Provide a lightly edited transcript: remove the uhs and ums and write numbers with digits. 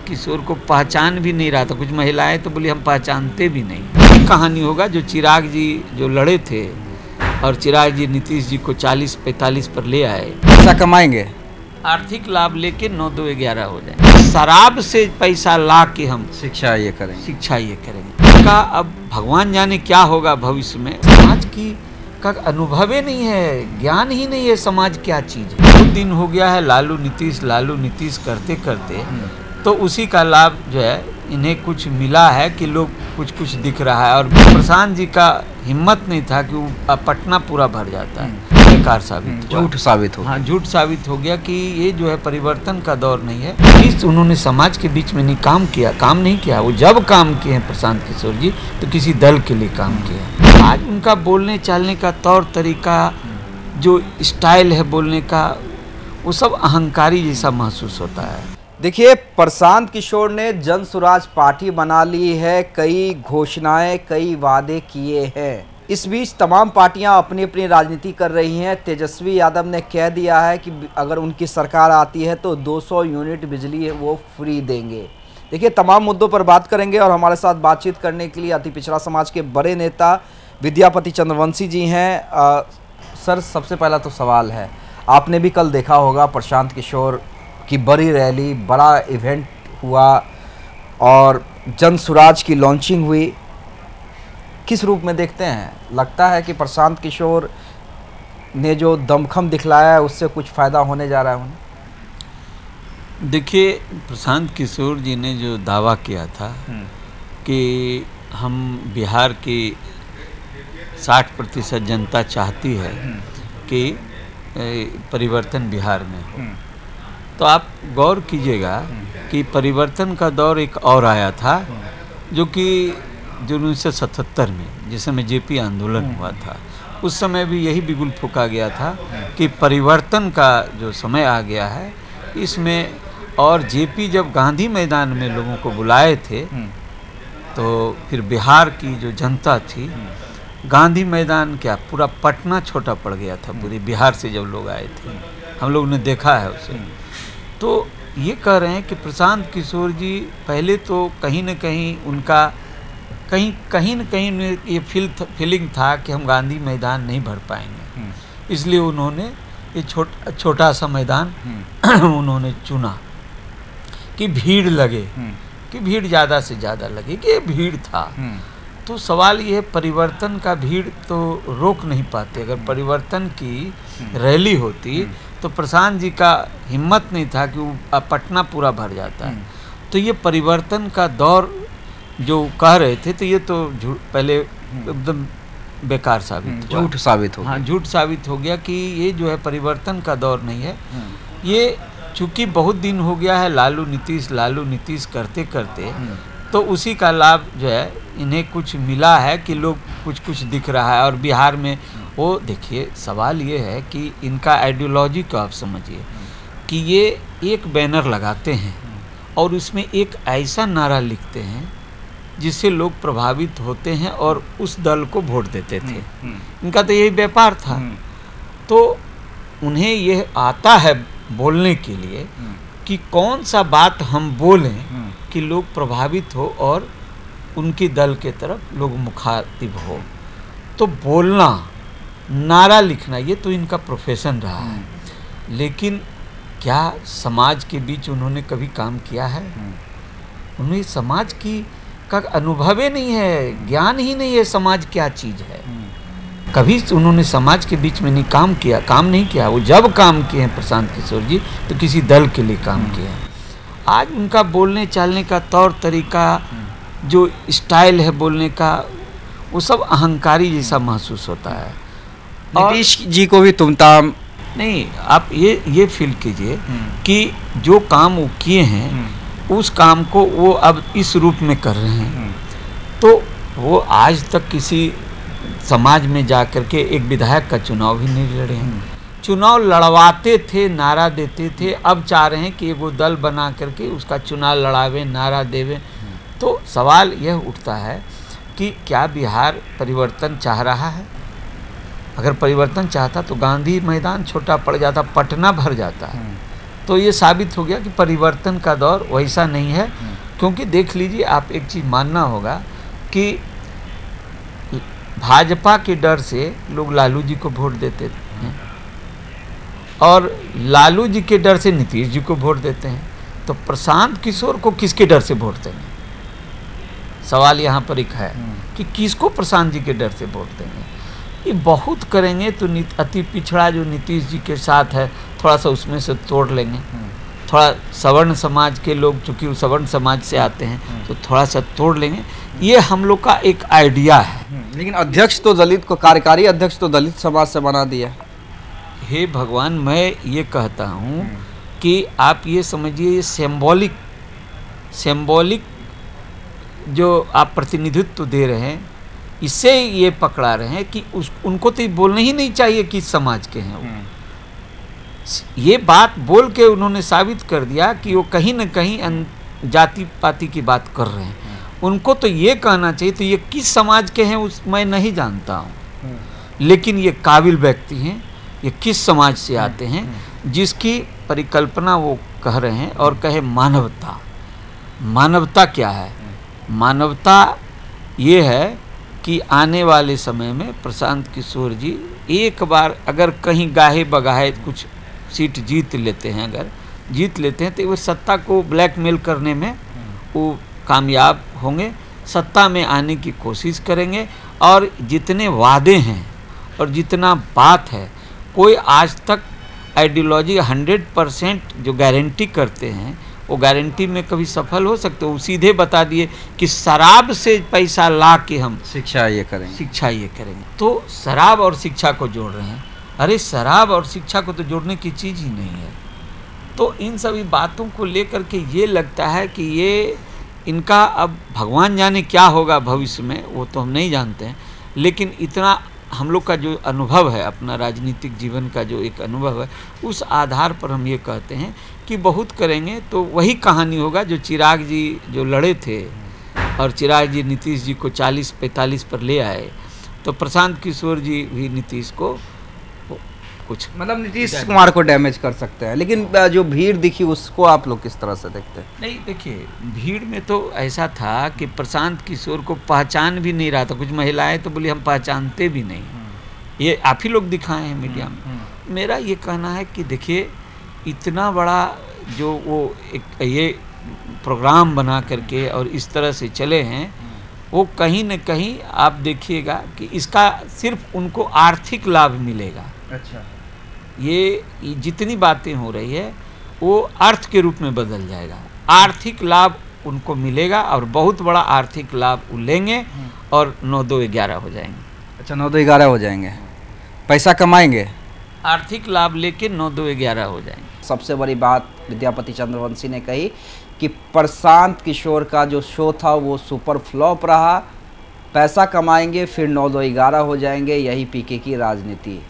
किशोर को पहचान भी नहीं रहा था। कुछ महिलाएं तो बोली हम पहचानते भी नहीं। कहानी होगा जो चिराग जी जो लड़े थे और चिराग जी नीतीश जी को 40-45 पर ले आए, पैसा कमाएंगे, आर्थिक लाभ लेके 9-2-11 हो जाए। शराब से पैसा ला के हम शिक्षा ये करेंगे। का अब भगवान जाने क्या होगा भविष्य में। समाज की का अनुभव ही नहीं है, ज्ञान ही नहीं है समाज क्या चीज है। बहुत दिन हो गया है लालू नीतीश करते करते, तो उसी का लाभ जो है इन्हें कुछ मिला है कि लोग कुछ दिख रहा है। और प्रशांत जी का हिम्मत नहीं था कि वो पटना पूरा भर जाता है, बेकार साबित हुआ, झूठ साबित हो। हाँ, झूठ साबित हो गया कि ये जो है परिवर्तन का दौर नहीं है। इस उन्होंने समाज के बीच में नहीं काम नहीं किया। वो जब काम किए हैं प्रशांत किशोर जी तो किसी दल के लिए काम किया। आज उनका बोलने चालने का तौर तरीका, जो स्टाइल है बोलने का, वो सब अहंकारी जैसा महसूस होता है। देखिए, प्रशांत किशोर ने जन स्वराज पार्टी बना ली है, कई घोषणाएं, कई वादे किए हैं। इस बीच तमाम पार्टियां अपनी अपनी राजनीति कर रही हैं। तेजस्वी यादव ने कह दिया है कि अगर उनकी सरकार आती है तो 200 यूनिट बिजली वो फ्री देंगे। देखिए, तमाम मुद्दों पर बात करेंगे और हमारे साथ बातचीत करने के लिए अति पिछड़ा समाज के बड़े नेता विद्यापति चंद्रवंशी जी हैं। सर, सबसे पहला तो सवाल है, आपने भी कल देखा होगा प्रशांत किशोर की बड़ी रैली, बड़ा इवेंट हुआ और जन स्वराज की लॉन्चिंग हुई। किस रूप में देखते हैं? लगता है कि प्रशांत किशोर ने जो दमखम दिखलाया है उससे कुछ फ़ायदा होने जा रहा है उन्हें? देखिए, प्रशांत किशोर जी ने जो दावा किया था कि हम बिहार की 60% जनता चाहती है कि परिवर्तन बिहार में हो, तो आप गौर कीजिएगा कि परिवर्तन का दौर एक और आया था जो 1977 में, जिस समय जेपी आंदोलन हुआ था। उस समय भी यही बिगुल फूंका गया था कि परिवर्तन का जो समय आ गया है इसमें। और जेपी जब गांधी मैदान में लोगों को बुलाए थे तो फिर बिहार की जो जनता थी, गांधी मैदान क्या पूरा पटना छोटा पड़ गया था पूरी बिहार से जब लोग आए थे, हम लोग ने देखा है उसे। तो ये कह रहे हैं कि प्रशांत किशोर जी पहले तो कहीं न कहीं उनका कहीं न कहीं ये फीलिंग था कि हम गांधी मैदान नहीं भर पाएंगे, इसलिए उन्होंने ये छोटा सा मैदान उन्होंने चुना कि भीड़ लगे, कि भीड़ ज़्यादा से ज़्यादा लगे, कि ये भीड़ था। तो सवाल ये है, परिवर्तन का भीड़ तो रोक नहीं पाते। अगर परिवर्तन की रैली होती तो प्रशांत जी का हिम्मत नहीं था कि वो पटना पूरा भर जाता है। तो ये परिवर्तन का दौर जो कह रहे थे, तो ये तो पहले एकदम बेकार साबित हुआ, झूठ साबित हो। हाँ, झूठ साबित हो गया कि ये जो है परिवर्तन का दौर नहीं है। ये चूँकि बहुत दिन हो गया है लालू नीतीश करते करते, तो उसी का लाभ जो है इन्हें कुछ मिला है कि लोग कुछ दिख रहा है। और बिहार में वो देखिए, सवाल ये है कि इनका आइडियोलॉजी को आप समझिए कि ये एक बैनर लगाते हैं और उसमें एक ऐसा नारा लिखते हैं जिससे लोग प्रभावित होते हैं और उस दल को वोट देते थे। इनका तो यही व्यापार था। तो उन्हें यह आता है बोलने के लिए कि कौन सा बात हम बोलें कि लोग प्रभावित हो और उनकी दल के तरफ लोग मुखातिब हो। तो बोलना, नारा लिखना, ये तो इनका प्रोफेशन रहा है। लेकिन क्या समाज के बीच उन्होंने कभी काम किया है? उन्हें समाज की का अनुभव ही नहीं है, ज्ञान ही नहीं है समाज क्या चीज़ है। कभी उन्होंने समाज के बीच में नहीं काम नहीं किया। वो जब काम किए हैं प्रशांत किशोर जी तो किसी दल के लिए काम किया है। आज उनका बोलने चालने का तौर तरीका, जो स्टाइल है बोलने का, वो सब अहंकारी जैसा महसूस होता है। नीतीश जी को भी तुमताम नहीं, आप ये फील कीजिए कि जो काम वो किए हैं उस काम को वो अब इस रूप में कर रहे हैं। तो वो आज तक किसी समाज में जा कर के एक विधायक का चुनाव भी नहीं लड़े हैं। चुनाव लड़वाते थे, नारा देते थे, अब चाह रहे हैं कि वो दल बना करके उसका चुनाव लड़ावे, नारा देवे। तो सवाल यह उठता है कि क्या बिहार परिवर्तन चाह रहा है? अगर परिवर्तन चाहता तो गांधी मैदान छोटा पड़ जाता, पटना भर जाता है। तो ये साबित हो गया कि परिवर्तन का दौर वैसा नहीं है। क्योंकि देख लीजिए, आप एक चीज़ मानना होगा कि भाजपा के डर से लोग लालू जी को वोट देते हैं और लालू जी के डर से नीतीश जी को वोट देते हैं। तो प्रशांत किशोर को किसके डर से वोट देंगे? सवाल यहाँ पर एक है कि किसको प्रशांत जी के डर से वोट देंगे। ये बहुत करेंगे तो अति पिछड़ा जो नीतीश जी के साथ है, थोड़ा सा उसमें से तोड़ लेंगे। थोड़ा सवर्ण समाज के लोग, चूँकि सवर्ण समाज से आते हैं, तो थोड़ा सा तोड़ लेंगे। ये हम लोग का एक आइडिया है। लेकिन अध्यक्ष तो दलित को, कार्यकारी अध्यक्ष तो दलित समाज से बना दिया। हे भगवान, मैं ये कहता हूँ कि आप ये समझिए, ये सिंबॉलिक जो आप प्रतिनिधित्व दे रहे हैं, इससे ये पकड़ा रहे हैं कि उनको तो बोलना ही नहीं चाहिए कि समाज के हैं वो। ये बात बोल के उन्होंने साबित कर दिया कि वो कहीं न कहीं जाति पाति की बात कर रहे हैं। उनको तो ये कहना चाहिए, तो ये किस समाज के हैं उस मैं नहीं जानता हूँ, लेकिन ये काबिल व्यक्ति हैं। ये किस समाज से आते हैं जिसकी परिकल्पना वो कह रहे हैं, और कहे मानवता। मानवता क्या है? मानवता ये है कि आने वाले समय में प्रशांत किशोर जी एक बार अगर कहीं गाहे बगाहे कुछ सीट जीत लेते हैं, अगर जीत लेते हैं तो वो सत्ता को ब्लैकमेल करने में वो कामयाब होंगे, सत्ता में आने की कोशिश करेंगे। और जितने वादे हैं और जितना बात है, कोई आज तक आइडियोलॉजी 100% जो गारंटी करते हैं, वो गारंटी में कभी सफल हो सकते? वो सीधे बता दिए कि शराब से पैसा ला के हम शिक्षा ये करेंगे। तो शराब और शिक्षा को जोड़ रहे हैं। अरे शराब और शिक्षा को तो जोड़ने की चीज़ ही नहीं है। तो इन सभी बातों को लेकर के ये लगता है कि ये इनका, अब भगवान जाने क्या होगा भविष्य में, वो तो हम नहीं जानते हैं। लेकिन इतना हम लोग का जो अनुभव है, अपना राजनीतिक जीवन का जो एक अनुभव है, उस आधार पर हम ये कहते हैं कि बहुत करेंगे तो वही कहानी होगा जो चिराग जी जो लड़े थे, और चिराग जी नीतीश जी को 40-45 पर ले आए, तो प्रशांत किशोर जी भी नीतीश को कुछ, मतलब नीतीश कुमार को डैमेज कर सकते हैं। लेकिन जो भीड़ दिखी उसको आप लोग किस तरह से देखते हैं? नहीं, देखिए, भीड़ में तो ऐसा था कि प्रशांत किशोर को पहचान भी नहीं रहा था। कुछ महिलाएं तो बोली हम पहचानते भी नहीं। ये आप ही लोग दिखाए हैं मीडिया में। मेरा ये कहना है कि देखिए, इतना बड़ा जो वो एक ये प्रोग्राम बना करके और इस तरह से चले हैं, वो कहीं न कहीं आप देखिएगा कि इसका सिर्फ उनको आर्थिक लाभ मिलेगा। अच्छा, ये जितनी बातें हो रही है वो अर्थ के रूप में बदल जाएगा। आर्थिक लाभ उनको मिलेगा और बहुत बड़ा आर्थिक लाभ वो लेंगे और 9-2-11 हो जाएंगे। अच्छा, 9-2-11 हो जाएंगे, पैसा कमाएंगे, आर्थिक लाभ लेके 9-2-11 हो जाएंगे। सबसे बड़ी बात विद्यापति चंद्रवंशी ने कही कि प्रशांत किशोर का जो शो था वो सुपर फ्लॉप रहा। पैसा कमाएंगे फिर 9-2-11 हो जाएंगे, यही पीके की राजनीति।